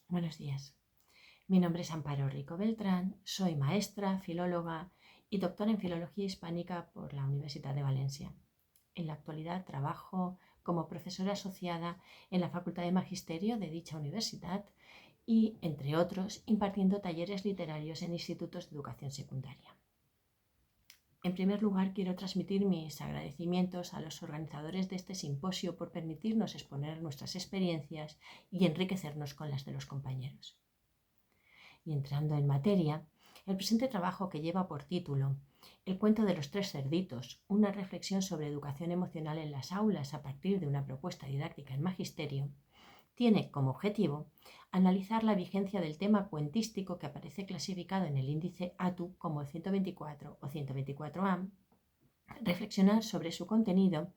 Buenos días. Mi nombre es Amparo Rico Beltrán, soy maestra, filóloga y doctora en Filología Hispánica por la Universidad de Valencia. En la actualidad trabajo como profesora asociada en la Facultad de Magisterio de dicha universidad y, entre otros, impartiendo talleres literarios en institutos de educación secundaria. En primer lugar, quiero transmitir mis agradecimientos a los organizadores de este simposio por permitirnos exponer nuestras experiencias y enriquecernos con las de los compañeros. Y entrando en materia, el presente trabajo, que lleva por título El cuento de los tres cerditos, una reflexión sobre educación emocional en las aulas a partir de una propuesta didáctica en magisterio, tiene como objetivo analizar la vigencia del tema cuentístico que aparece clasificado en el índice ATU como 124 o 124A, reflexionar sobre su contenido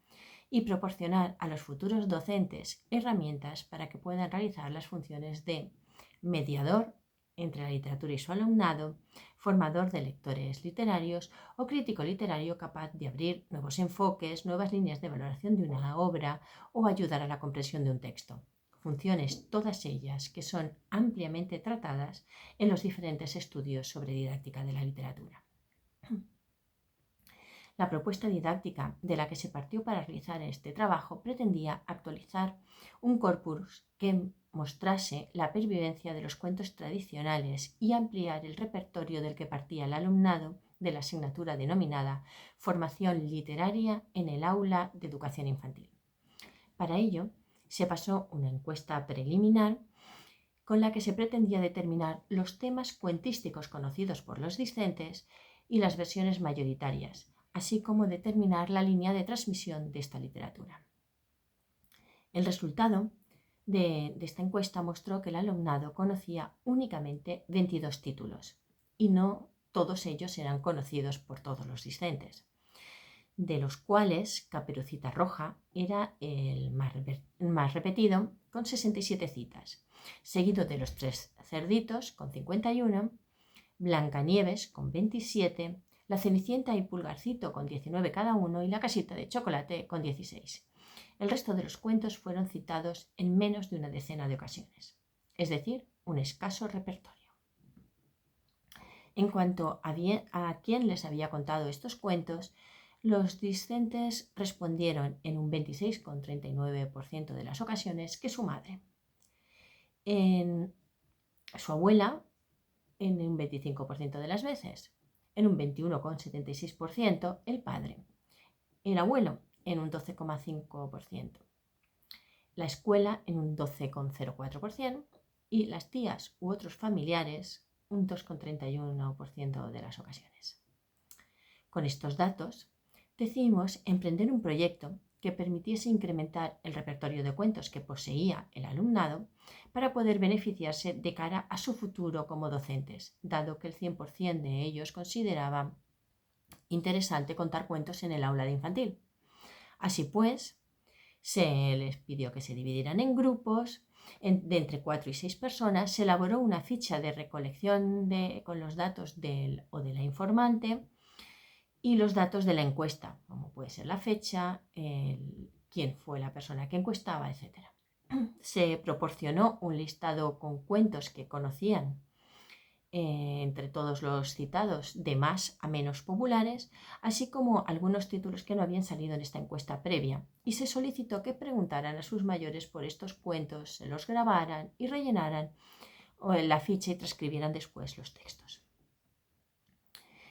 y proporcionar a los futuros docentes herramientas para que puedan realizar las funciones de mediador entre la literatura y su alumnado, formador de lectores literarios o crítico literario capaz de abrir nuevos enfoques, nuevas líneas de valoración de una obra o ayudar a la comprensión de un texto. Funciones todas ellas que son ampliamente tratadas en los diferentes estudios sobre didáctica de la literatura. La propuesta didáctica de la que se partió para realizar este trabajo pretendía actualizar un corpus que mostrase la pervivencia de los cuentos tradicionales y ampliar el repertorio del que partía el alumnado de la asignatura denominada Formación Literaria en el Aula de Educación Infantil. Para ello, se pasó una encuesta preliminar con la que se pretendía determinar los temas cuentísticos conocidos por los discentes y las versiones mayoritarias, así como determinar la línea de transmisión de esta literatura. El resultado de esta encuesta mostró que el alumnado conocía únicamente 22 títulos y no todos ellos eran conocidos por todos los discentes, de los cuales Caperucita Roja era el más repetido, con 67 citas, seguido de Los Tres Cerditos, con 51, Blancanieves, con 27, La Cenicienta y Pulgarcito, con 19 cada uno, y La Casita de Chocolate, con 16. El resto de los cuentos fueron citados en menos de una decena de ocasiones, es decir, un escaso repertorio. En cuanto a quién les había contado estos cuentos, los discentes respondieron en un 26,39% de las ocasiones que su madre, en su abuela en un 25% de las veces, en un 21,76% el padre, el abuelo en un 12,5%, la escuela en un 12,04% y las tías u otros familiares un 2,31% de las ocasiones. Con estos datos, decidimos emprender un proyecto que permitiese incrementar el repertorio de cuentos que poseía el alumnado para poder beneficiarse de cara a su futuro como docentes, dado que el 100% de ellos consideraba interesante contar cuentos en el aula de infantil. Así pues, se les pidió que se dividieran en grupos de entre 4 y 6 personas, se elaboró una ficha de recolección con los datos del o de la informante y los datos de la encuesta, como puede ser la fecha, quién fue la persona que encuestaba, etc. Se proporcionó un listado con cuentos que conocían entre todos los citados de más a menos populares, así como algunos títulos que no habían salido en esta encuesta previa, y se solicitó que preguntaran a sus mayores por estos cuentos, se los grabaran y rellenaran la ficha y transcribieran después los textos.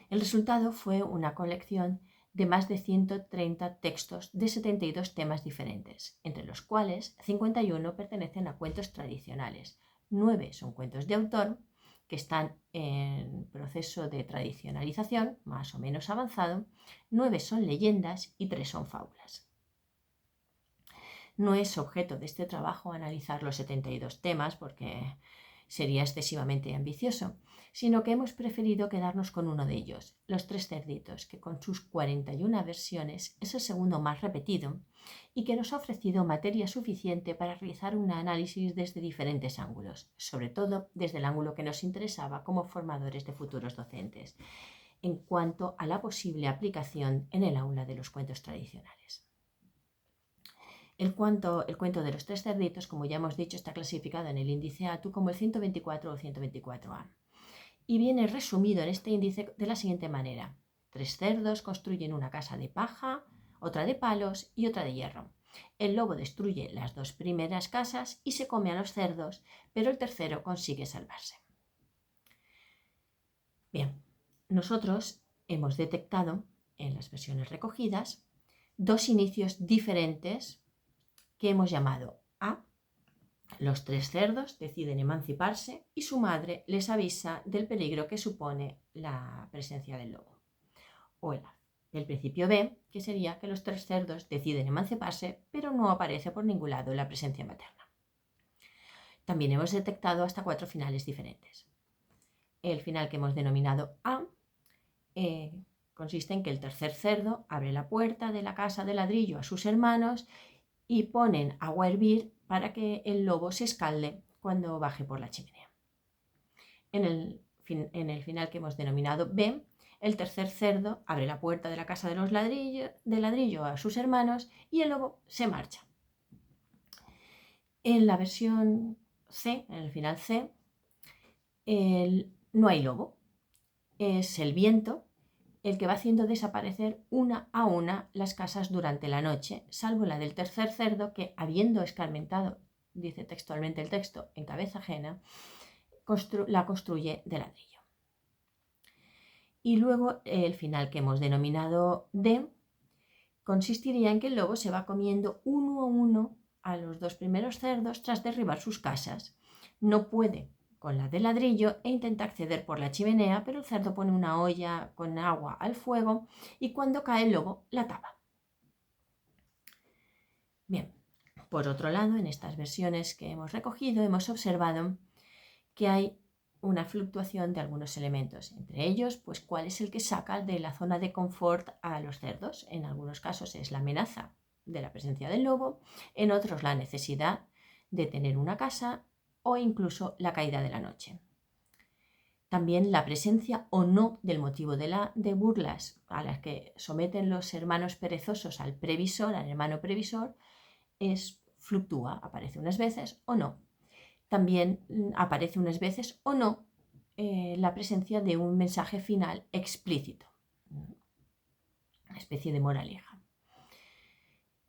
El resultado fue una colección de más de 130 textos de 72 temas diferentes, entre los cuales 51 pertenecen a cuentos tradicionales, 9 son cuentos de autor, que están en proceso de tradicionalización, más o menos avanzado, 9 son leyendas y 3 son fábulas. No es objeto de este trabajo analizar los 72 temas porque sería excesivamente ambicioso, sino que hemos preferido quedarnos con uno de ellos, Los Tres Cerditos, que con sus 41 versiones es el segundo más repetido y que nos ha ofrecido materia suficiente para realizar un análisis desde diferentes ángulos, sobre todo desde el ángulo que nos interesaba como formadores de futuros docentes, en cuanto a la posible aplicación en el aula de los cuentos tradicionales. El cuento de los tres cerditos, como ya hemos dicho, está clasificado en el índice ATU como el 124 o 124A. Y viene resumido en este índice de la siguiente manera. 3 cerdos construyen una casa de paja, otra de palos y otra de hierro. El lobo destruye las 2 primeras casas y se come a los cerdos, pero el tercero consigue salvarse. Bien, nosotros hemos detectado en las versiones recogidas 2 inicios diferentes que hemos llamado A. Los 3 cerdos deciden emanciparse y su madre les avisa del peligro que supone la presencia del lobo. O el principio B, que sería que los 3 cerdos deciden emanciparse, pero no aparece por ningún lado la presencia materna. También hemos detectado hasta 4 finales diferentes. El final que hemos denominado A consiste en que el tercer cerdo abre la puerta de la casa de ladrillo a sus hermanos y ponen agua a hervir para que el lobo se escalde cuando baje por la chimenea. En el final que hemos denominado B, el tercer cerdo abre la puerta de la casa de ladrillo a sus hermanos y el lobo se marcha. En la versión C, en el final C, no hay lobo, es el viento el que va haciendo desaparecer una a una las casas durante la noche, salvo la del tercer cerdo que, habiendo escarmentado, dice textualmente el texto, en cabeza ajena, la construye de ladrillo. Y luego el final que hemos denominado D consistiría en que el lobo se va comiendo uno a uno a los 2 primeros cerdos tras derribar sus casas. No puede con la de ladrillo e intenta acceder por la chimenea, pero el cerdo pone una olla con agua al fuego y cuando cae el lobo la tapa. Bien, por otro lado, en estas versiones que hemos recogido hemos observado que hay una fluctuación de algunos elementos, entre ellos, pues cuál es el que saca de la zona de confort a los cerdos. En algunos casos es la amenaza de la presencia del lobo, en otros la necesidad de tener una casa o incluso la caída de la noche. También la presencia o no del motivo de burlas a las que someten los hermanos perezosos al previsor, al hermano previsor, fluctúa, aparece unas veces o no. También aparece unas veces o no la presencia de un mensaje final explícito, una especie de moraleja.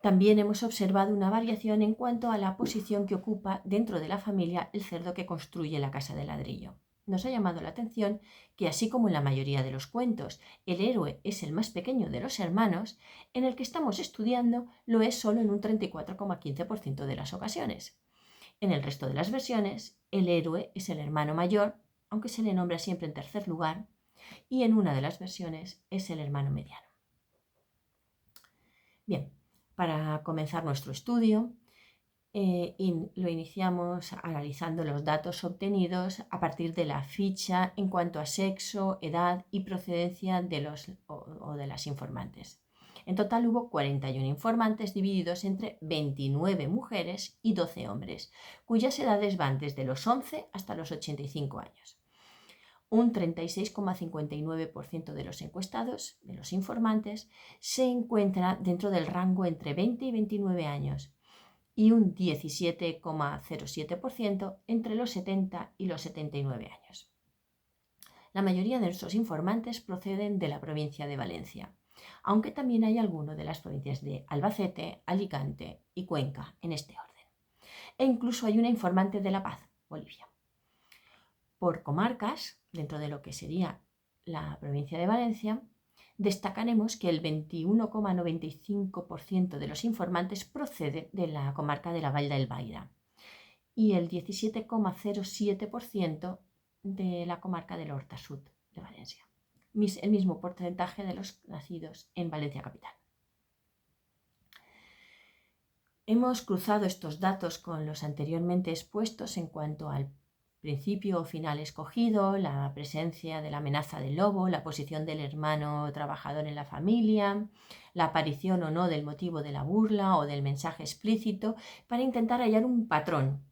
También hemos observado una variación en cuanto a la posición que ocupa dentro de la familia el cerdo que construye la casa de ladrillo. Nos ha llamado la atención que, así como en la mayoría de los cuentos, el héroe es el más pequeño de los hermanos, en el que estamos estudiando lo es solo en un 34,15% de las ocasiones. En el resto de las versiones, el héroe es el hermano mayor, aunque se le nombra siempre en tercer lugar, y en una de las versiones es el hermano mediano. Bien, para comenzar nuestro estudio, lo iniciamos analizando los datos obtenidos a partir de la ficha en cuanto a sexo, edad y procedencia de las informantes. En total hubo 41 informantes divididos entre 29 mujeres y 12 hombres, cuyas edades van desde los 11 hasta los 85 años. Un 36,59% de los encuestados, de los informantes, se encuentra dentro del rango entre 20 y 29 años y un 17,07% entre los 70 y los 79 años. La mayoría de nuestros informantes proceden de la provincia de Valencia, aunque también hay alguno de las provincias de Albacete, Alicante y Cuenca en este orden. E incluso hay una informante de La Paz, Bolivia. Por comarcas, dentro de lo que sería la provincia de Valencia, destacaremos que el 21,95% de los informantes procede de la comarca de la Val d'Albaida y el 17,07% de la comarca del Horta Sud de Valencia, el mismo porcentaje de los nacidos en Valencia capital. Hemos cruzado estos datos con los anteriormente expuestos en cuanto al principio o final escogido, la presencia de la amenaza del lobo, la posición del hermano trabajador en la familia, la aparición o no del motivo de la burla o del mensaje explícito, para intentar hallar un patrón,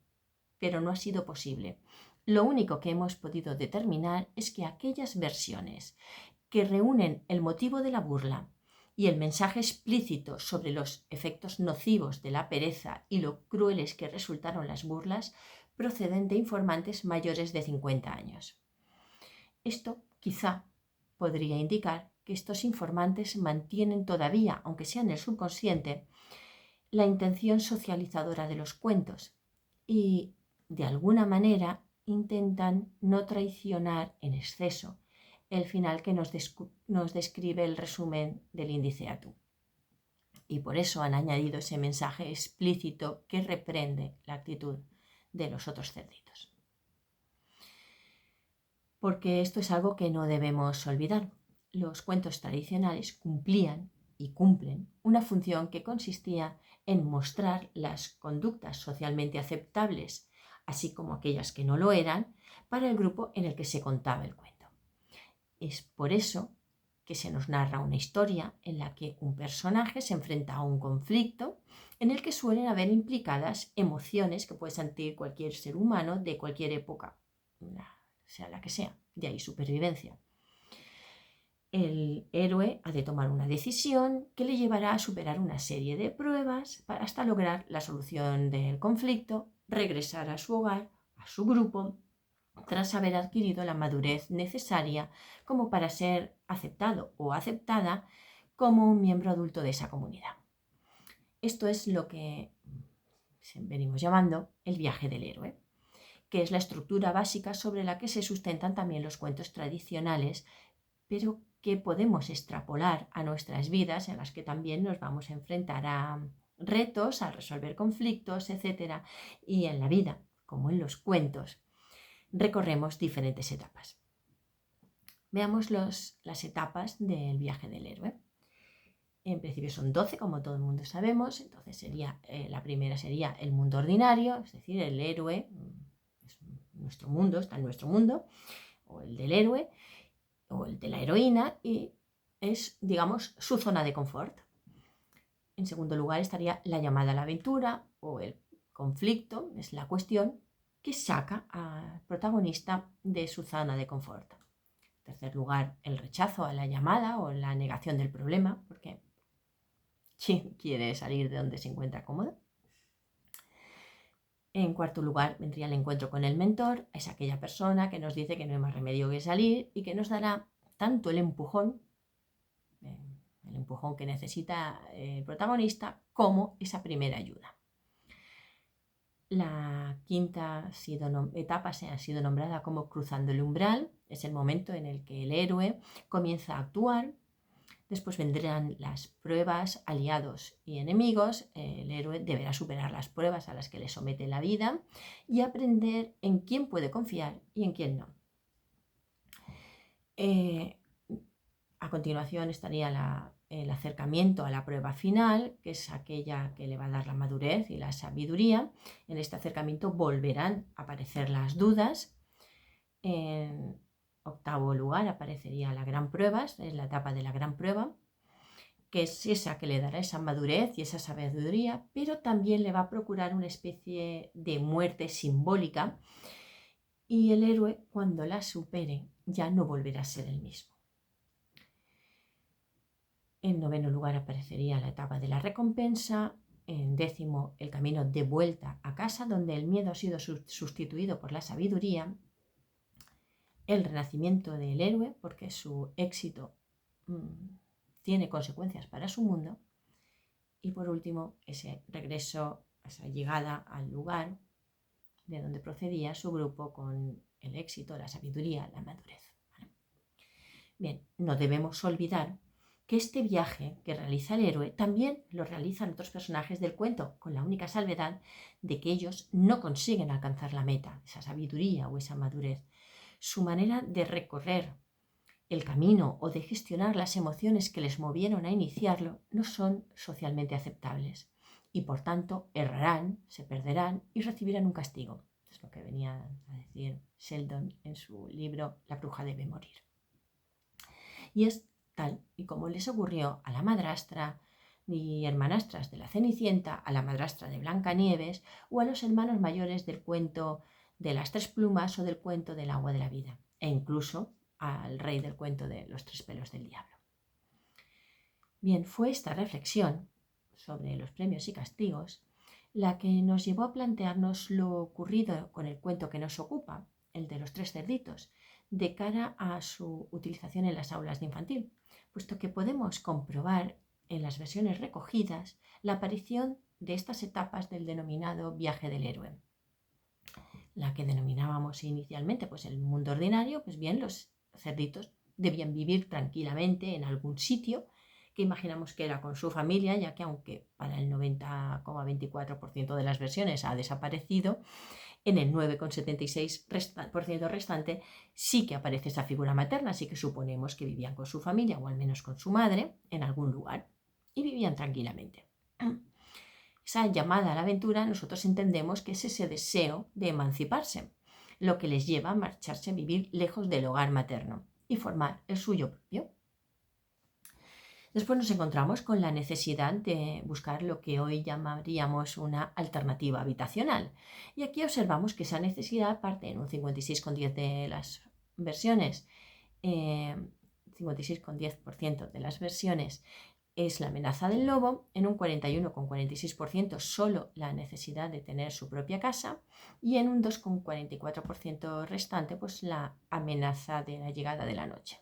pero no ha sido posible. Lo único que hemos podido determinar es que aquellas versiones que reúnen el motivo de la burla y el mensaje explícito sobre los efectos nocivos de la pereza y lo crueles que resultaron las burlas proceden de informantes mayores de 50 años. Esto quizá podría indicar que estos informantes mantienen todavía, aunque sea en el subconsciente, la intención socializadora de los cuentos y, de alguna manera, intentan no traicionar en exceso el final que nos describe el resumen del índice ATU. Y por eso han añadido ese mensaje explícito que reprende la actitud de los otros cerditos. Porque esto es algo que no debemos olvidar. Los cuentos tradicionales cumplían y cumplen una función que consistía en mostrar las conductas socialmente aceptables, así como aquellas que no lo eran, para el grupo en el que se contaba el cuento. Es por eso que se nos narra una historia en la que un personaje se enfrenta a un conflicto en el que suelen haber implicadas emociones que puede sentir cualquier ser humano de cualquier época, sea la que sea, de ahí supervivencia. El héroe ha de tomar una decisión que le llevará a superar una serie de pruebas hasta lograr la solución del conflicto, regresar a su hogar, a su grupo, tras haber adquirido la madurez necesaria como para ser aceptado o aceptada como un miembro adulto de esa comunidad. Esto es lo que venimos llamando el viaje del héroe, que es la estructura básica sobre la que se sustentan también los cuentos tradicionales, pero que podemos extrapolar a nuestras vidas, en las que también nos vamos a enfrentar a retos, a resolver conflictos, etc. Y en la vida, como en los cuentos, recorremos diferentes etapas. Veamos las etapas del viaje del héroe. En principio son 12, como todo el mundo sabemos. Entonces la primera sería el mundo ordinario, es decir, el héroe es nuestro mundo, está en nuestro mundo, o el del héroe, o el de la heroína, y es, digamos, su zona de confort. En segundo lugar estaría la llamada a la aventura, o el conflicto, es la cuestión que saca al protagonista de su zona de confort. En tercer lugar, el rechazo a la llamada o la negación del problema, porque ¿quién quiere salir de donde se encuentra cómodo? En cuarto lugar, vendría el encuentro con el mentor, es aquella persona que nos dice que no hay más remedio que salir y que nos dará tanto el empujón que necesita el protagonista, como esa primera ayuda. La quinta etapa ha sido nombrada como cruzando el umbral. Es el momento en el que el héroe comienza a actuar. Después vendrán las pruebas, aliados y enemigos. El héroe deberá superar las pruebas a las que le somete la vida y aprender en quién puede confiar y en quién no. A continuación estaría el acercamiento a la prueba final, que es aquella que le va a dar la madurez y la sabiduría. En este acercamiento volverán a aparecer las dudas. En octavo lugar aparecería la gran prueba, es la etapa de la gran prueba, que es esa que le dará esa madurez y esa sabiduría, pero también le va a procurar una especie de muerte simbólica, y el héroe, cuando la supere, ya no volverá a ser el mismo. En noveno lugar aparecería la etapa de la recompensa. En décimo, el camino de vuelta a casa, donde el miedo ha sido sustituido por la sabiduría. El renacimiento del héroe, porque su éxito tiene consecuencias para su mundo. Y por último, ese regreso, esa llegada al lugar de donde procedía su grupo con el éxito, la sabiduría, la madurez. Bien, no debemos olvidar que este viaje que realiza el héroe también lo realizan otros personajes del cuento, con la única salvedad de que ellos no consiguen alcanzar la meta, esa sabiduría o esa madurez. Su manera de recorrer el camino o de gestionar las emociones que les movieron a iniciarlo no son socialmente aceptables y, por tanto, errarán, se perderán y recibirán un castigo. Es lo que venía a decir Sheldon en su libro La bruja debe morir. Y es tal y como les ocurrió a la madrastra y hermanastras de la Cenicienta, a la madrastra de Blancanieves o a los hermanos mayores del cuento de las tres plumas o del cuento del agua de la vida, e incluso al rey del cuento de los tres pelos del diablo. Bien, fue esta reflexión sobre los premios y castigos la que nos llevó a plantearnos lo ocurrido con el cuento que nos ocupa, el de los tres cerditos, de cara a su utilización en las aulas de infantil, puesto que podemos comprobar en las versiones recogidas la aparición de estas etapas del denominado viaje del héroe. La que denominábamos inicialmente pues el mundo ordinario, pues bien, los cerditos debían vivir tranquilamente en algún sitio que imaginamos que era con su familia, ya que aunque para el 90,24% de las versiones ha desaparecido, en el 9,76% restante sí que aparece esa figura materna, así que suponemos que vivían con su familia o al menos con su madre en algún lugar y vivían tranquilamente. Esa llamada a la aventura nosotros entendemos que es ese deseo de emanciparse, lo que les lleva a marcharse a vivir lejos del hogar materno y formar el suyo propio. Después nos encontramos con la necesidad de buscar lo que hoy llamaríamos una alternativa habitacional. Y aquí observamos que esa necesidad parte en un 56,10% de las versiones, 56,10% de las versiones es la amenaza del lobo, en un 41,46% solo la necesidad de tener su propia casa y en un 2,44% restante pues la amenaza de la llegada de la noche.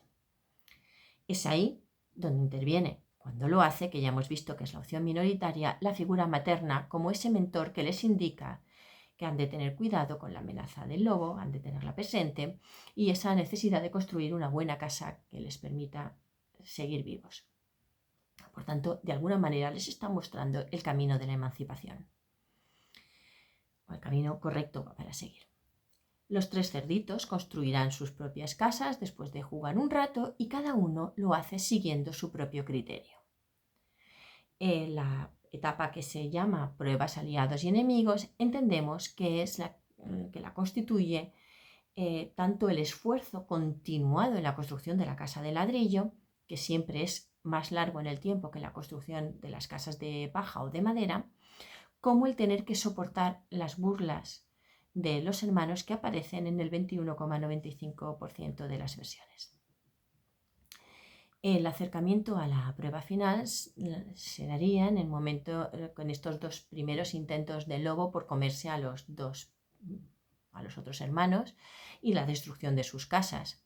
Es ahí donde interviene, cuando lo hace, que ya hemos visto que es la opción minoritaria, la figura materna como ese mentor que les indica que han de tener cuidado con la amenaza del lobo, han de tenerla presente y esa necesidad de construir una buena casa que les permita seguir vivos. Por tanto, de alguna manera les está mostrando el camino de la emancipación, o el camino correcto para seguir. Los tres cerditos construirán sus propias casas después de jugar un rato y cada uno lo hace siguiendo su propio criterio. La etapa que se llama pruebas, aliados y enemigos, entendemos que es que la constituye tanto el esfuerzo continuado en la construcción de la casa de ladrillo, que siempre es más largo en el tiempo que la construcción de las casas de paja o de madera, como el tener que soportar las burlas de los hermanos que aparecen en el 21,95% de las versiones. El acercamiento a la prueba final se daría en el momento con estos dos primeros intentos del lobo por comerse a los otros hermanos y la destrucción de sus casas.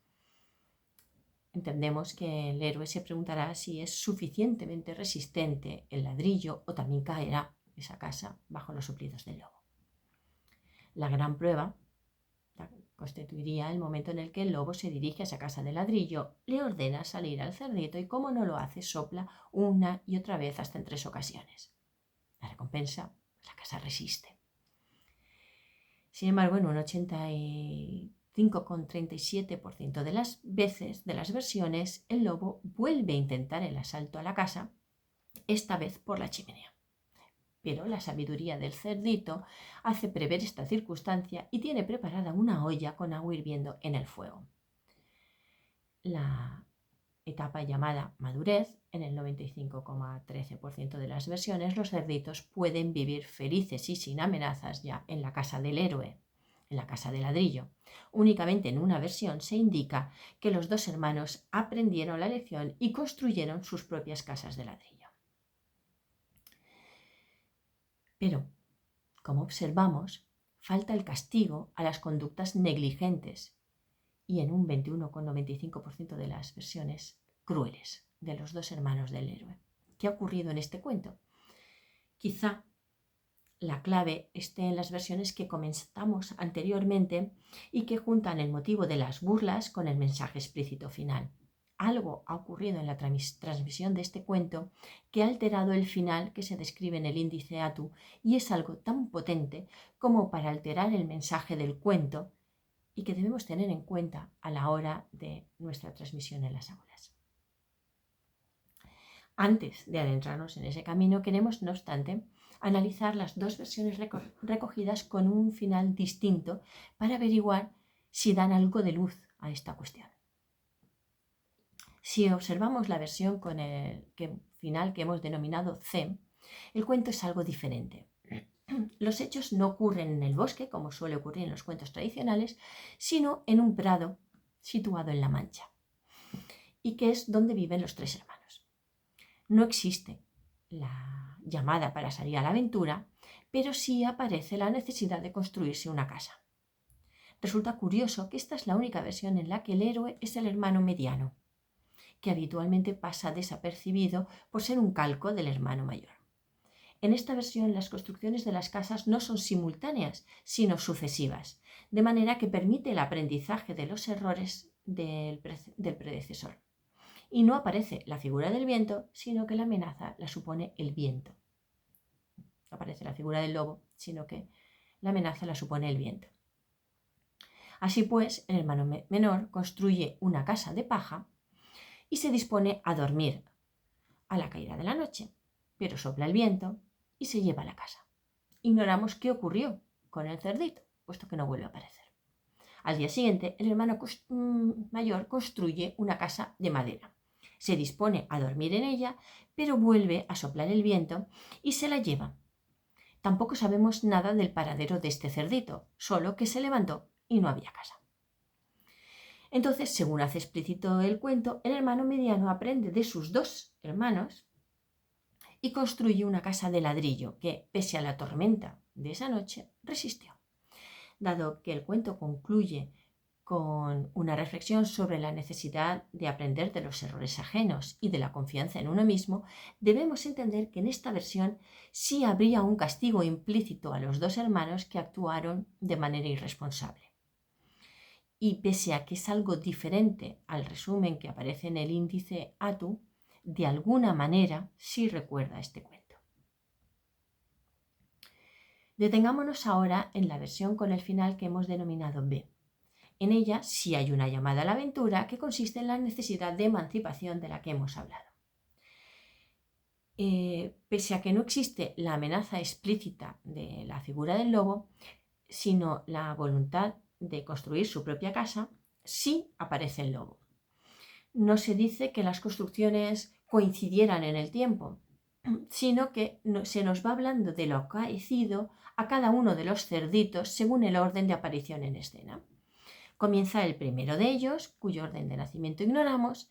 Entendemos que el héroe se preguntará si es suficientemente resistente el ladrillo o también caerá esa casa bajo los soplidos del lobo. La gran prueba constituiría el momento en el que el lobo se dirige a esa casa de ladrillo, le ordena salir al cerdito y, como no lo hace, sopla una y otra vez hasta en 3 ocasiones. La recompensa, la casa resiste. Sin embargo, en un 85,37% de las veces, de las versiones, el lobo vuelve a intentar el asalto a la casa, esta vez por la chimenea. Pero la sabiduría del cerdito hace prever esta circunstancia y tiene preparada una olla con agua hirviendo en el fuego. La etapa llamada madurez, en el 95,13% de las versiones, los cerditos pueden vivir felices y sin amenazas ya en la casa del héroe, en la casa de ladrillo. Únicamente en una versión se indica que los dos hermanos aprendieron la lección y construyeron sus propias casas de ladrillo. Pero, como observamos, falta el castigo a las conductas negligentes y en un 21,95% de las versiones crueles de los dos hermanos del héroe. ¿Qué ha ocurrido en este cuento? Quizá la clave esté en las versiones que comentamos anteriormente y que juntan el motivo de las burlas con el mensaje explícito final. Algo ha ocurrido en la transmisión de este cuento que ha alterado el final que se describe en el índice ATU y es algo tan potente como para alterar el mensaje del cuento y que debemos tener en cuenta a la hora de nuestra transmisión en las aulas. Antes de adentrarnos en ese camino, queremos, no obstante, analizar las dos versiones recogidas con un final distinto para averiguar si dan algo de luz a esta cuestión. Si observamos la versión con el final que hemos denominado C, el cuento es algo diferente. Los hechos no ocurren en el bosque, como suele ocurrir en los cuentos tradicionales, sino en un prado situado en La Mancha, y que es donde viven los tres hermanos. no existe la llamada para salir a la aventura, pero sí aparece la necesidad de construirse una casa. Resulta curioso que esta es la única versión en la que el héroe es el hermano mediano, que habitualmente pasa desapercibido por ser un calco del hermano mayor. En esta versión las construcciones de las casas no son simultáneas, sino sucesivas, de manera que permite el aprendizaje de los errores del predecesor. Y no aparece la figura del viento, sino que la amenaza la supone el viento. No aparece la figura del lobo, sino que la amenaza la supone el viento. Así pues, el hermano menor construye una casa de paja y se dispone a dormir a la caída de la noche, pero sopla el viento y se lleva a la casa. Ignoramos qué ocurrió con el cerdito, puesto que no vuelve a aparecer. Al día siguiente, el hermano mayor construye una casa de madera. Se dispone a dormir en ella, pero vuelve a soplar el viento y se la lleva. Tampoco sabemos nada del paradero de este cerdito, solo que se levantó y no había casa. Entonces, según hace explícito el cuento, el hermano mediano aprende de sus dos hermanos y construye una casa de ladrillo que, pese a la tormenta de esa noche, resistió. Dado que el cuento concluye con una reflexión sobre la necesidad de aprender de los errores ajenos y de la confianza en uno mismo, debemos entender que en esta versión sí habría un castigo implícito a los dos hermanos que actuaron de manera irresponsable. Y pese a que es algo diferente al resumen que aparece en el índice ATU, de alguna manera sí recuerda este cuento. Detengámonos ahora en la versión con el final que hemos denominado B. En ella sí hay una llamada a la aventura que consiste en la necesidad de emancipación de la que hemos hablado. Pese a que no existe la amenaza explícita de la figura del lobo, sino la voluntad de construir su propia casa, sí aparece el lobo. No se dice que las construcciones coincidieran en el tiempo, sino que se nos va hablando de lo acaecido a cada uno de los cerditos según el orden de aparición en escena. Comienza el primero de ellos, cuyo orden de nacimiento ignoramos,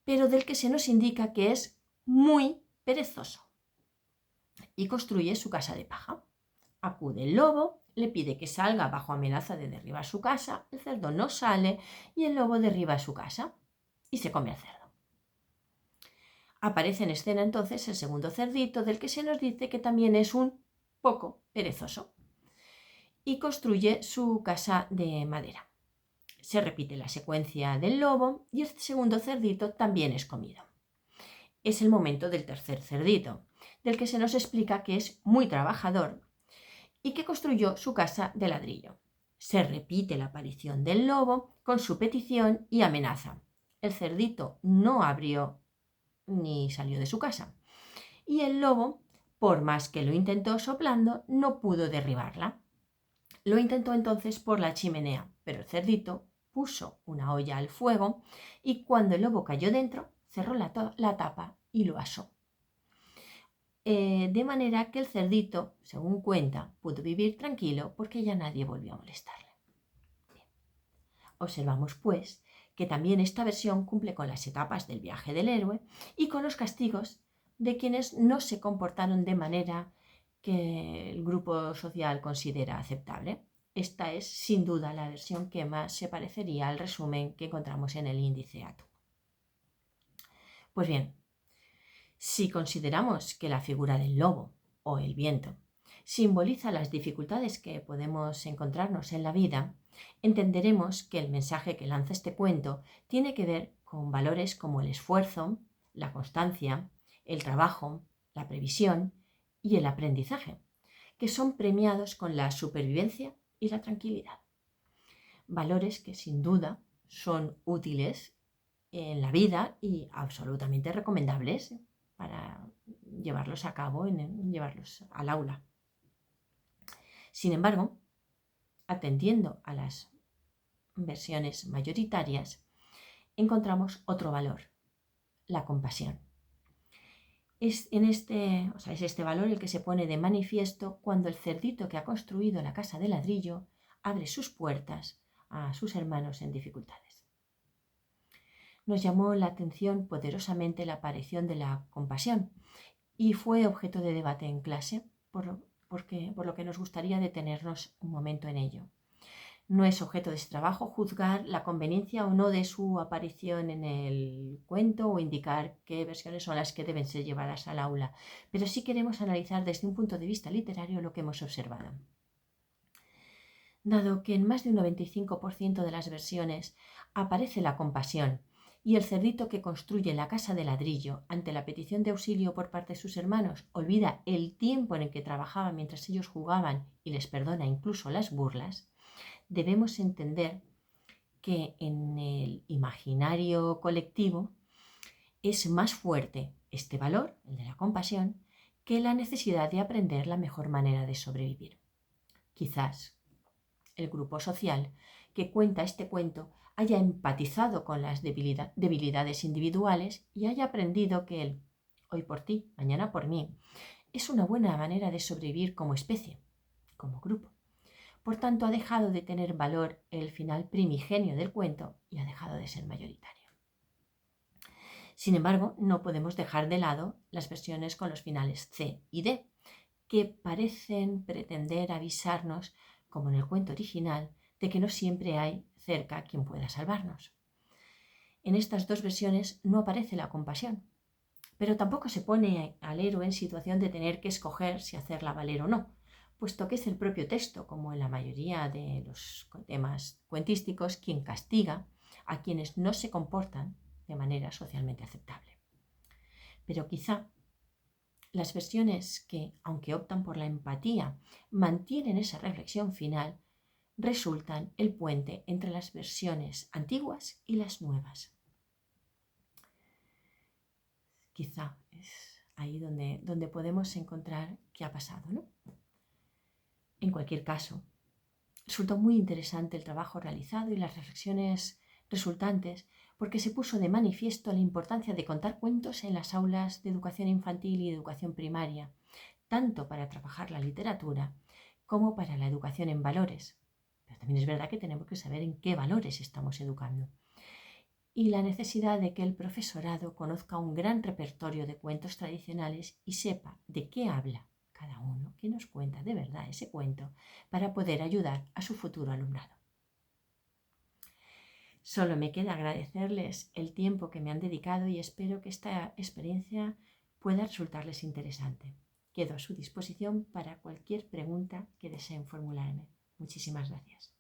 pero del que se nos indica que es muy perezoso y construye su casa de paja. Acude el lobo, le pide que salga bajo amenaza de derribar su casa, el cerdo no sale y el lobo derriba su casa y se come al cerdo. Aparece en escena entonces el segundo cerdito, del que se nos dice que también es un poco perezoso y construye su casa de madera. Se repite la secuencia del lobo y el segundo cerdito también es comido. Es el momento del tercer cerdito, del que se nos explica que es muy trabajador y que construyó su casa de ladrillo. Se repite la aparición del lobo con su petición y amenaza. El cerdito no abrió ni salió de su casa y el lobo, por más que lo intentó soplando, no pudo derribarla. Lo intentó entonces por la chimenea, pero el cerdito puso una olla al fuego y cuando el lobo cayó dentro, cerró la tapa y lo asó. De manera que el cerdito, según cuenta, pudo vivir tranquilo porque ya nadie volvió a molestarle. Bien. Observamos, pues, que también esta versión cumple con las etapas del viaje del héroe y con los castigos de quienes no se comportaron de manera que el grupo social considera aceptable. Esta es, sin duda, la versión que más se parecería al resumen que encontramos en el índice ATU. Pues bien, si consideramos que la figura del lobo o el viento simboliza las dificultades que podemos encontrarnos en la vida, entenderemos que el mensaje que lanza este cuento tiene que ver con valores como el esfuerzo, la constancia, el trabajo, la previsión y el aprendizaje, que son premiados con la supervivencia y la tranquilidad. Valores que sin duda son útiles en la vida y absolutamente recomendables para llevarlos a cabo, llevarlos al aula. Sin embargo, atendiendo a las versiones mayoritarias, encontramos otro valor, la compasión. Es este valor el que se pone de manifiesto cuando el cerdito que ha construido la casa de ladrillo abre sus puertas a sus hermanos en dificultades. nos llamó la atención poderosamente la aparición de la compasión y fue objeto de debate en clase, por lo que nos gustaría detenernos un momento en ello. No es objeto de este trabajo juzgar la conveniencia o no de su aparición en el cuento o indicar qué versiones son las que deben ser llevadas al aula, pero sí queremos analizar desde un punto de vista literario lo que hemos observado. Dado que en más de un 95% de las versiones aparece la compasión y el cerdito que construye la casa de ladrillo ante la petición de auxilio por parte de sus hermanos olvida el tiempo en el que trabajaba mientras ellos jugaban y les perdona incluso las burlas, debemos entender que en el imaginario colectivo es más fuerte este valor, el de la compasión, que la necesidad de aprender la mejor manera de sobrevivir. Quizás el grupo social que cuenta este cuento haya empatizado con las debilidades individuales y haya aprendido que el hoy por ti, mañana por mí, es una buena manera de sobrevivir como especie, como grupo. Por tanto, ha dejado de tener valor el final primigenio del cuento y ha dejado de ser mayoritario. Sin embargo, no podemos dejar de lado las versiones con los finales C y D, que parecen pretender avisarnos, como en el cuento original, de que no siempre hay cerca quien pueda salvarnos. En estas dos versiones no aparece la compasión, pero tampoco se pone al héroe en situación de tener que escoger si hacerla valer o no, puesto que es el propio texto, como en la mayoría de los temas cuentísticos, quien castiga a quienes no se comportan de manera socialmente aceptable. Pero quizá las versiones que, aunque optan por la empatía, mantienen esa reflexión final, resultan el puente entre las versiones antiguas y las nuevas. Quizá es ahí donde podemos encontrar qué ha pasado, ¿no? En cualquier caso, resultó muy interesante el trabajo realizado y las reflexiones resultantes porque se puso de manifiesto la importancia de contar cuentos en las aulas de educación infantil y educación primaria, tanto para trabajar la literatura como para la educación en valores. Pero también es verdad que tenemos que saber en qué valores estamos educando. Y la necesidad de que el profesorado conozca un gran repertorio de cuentos tradicionales y sepa de qué habla cada uno, qué nos cuenta de verdad ese cuento, para poder ayudar a su futuro alumnado. Solo me queda agradecerles el tiempo que me han dedicado y espero que esta experiencia pueda resultarles interesante. Quedo a su disposición para cualquier pregunta que deseen formularme. Muchísimas gracias.